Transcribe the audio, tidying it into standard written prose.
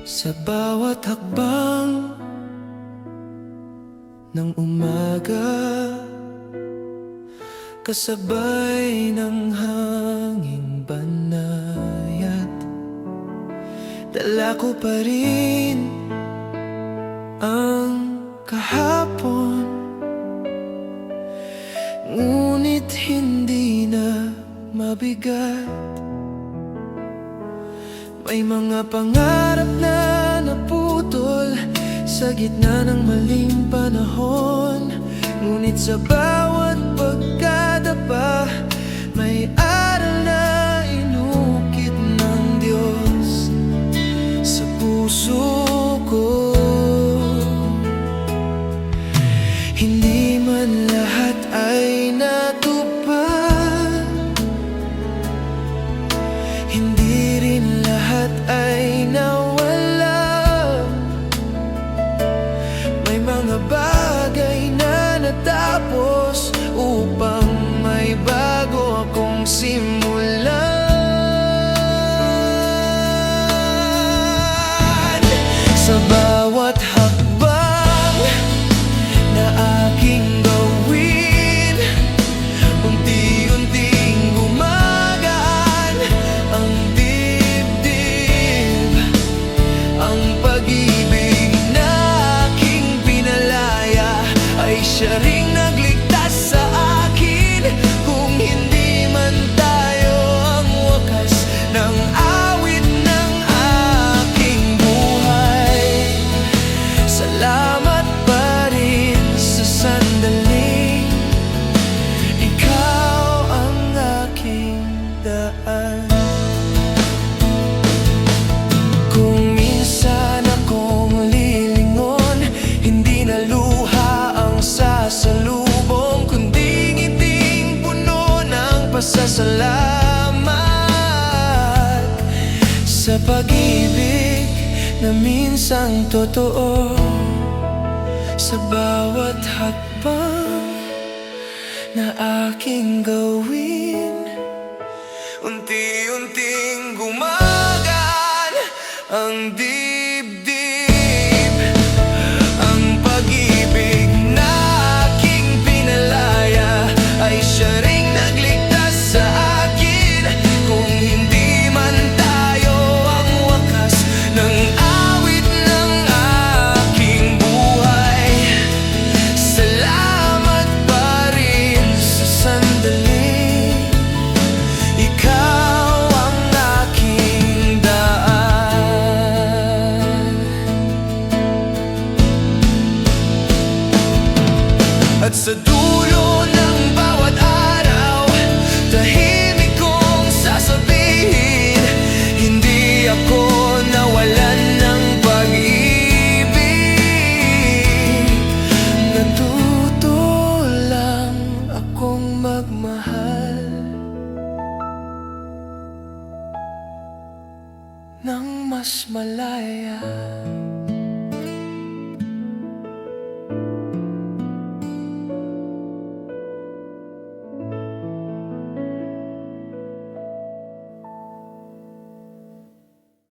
Sa bawat hakbang ng umaga, kasabay ng hanging banayad, dala ko pa rin ang kahapon, ngunit hindi na mabigat. May mga pangarap na naputol sa gitna ng maling panahon, ngunit sa bawat pagkadapa may aral na inukit ng Diyos sa puso ko. Hindi man lahat ay natupad, hindi rin lahat ay nawala. May mga bagay na natapos upang may bago akong simulan. Sa bawat hakbang na aking gawin, unti-unting gumagaan ang dibdib. Ang pag-ibig na aking pinalaya ay siya ring nagligtas sa akin. Kung hindi man tayo ang wakas ng awit ng aking buhay, salamat pa rin sa sandaling ikaw ang aking daan. Kung minsan akong lilingon, hindi na luha ang sasalubong, kundi ngiting puno ng pasasalamat sa pag-ibig na minsang totoo. Sa bawat hakbang na aking gawin, unti-unting gumagaan ang dibdib. Ang pag-ibig na aking pinalaya ay siya ring nagligtas sa akin. Kung hindi man tayo ang wakas ng awit ng aking buhay, salamat pa rin sa sandaling ikaw ang aking daan. At sa dulo ng bawat araw, tahimik kong sasabihin, hindi ako nawalan ng pag-ibig. Natuto lang akong magmahal ng mas malaya.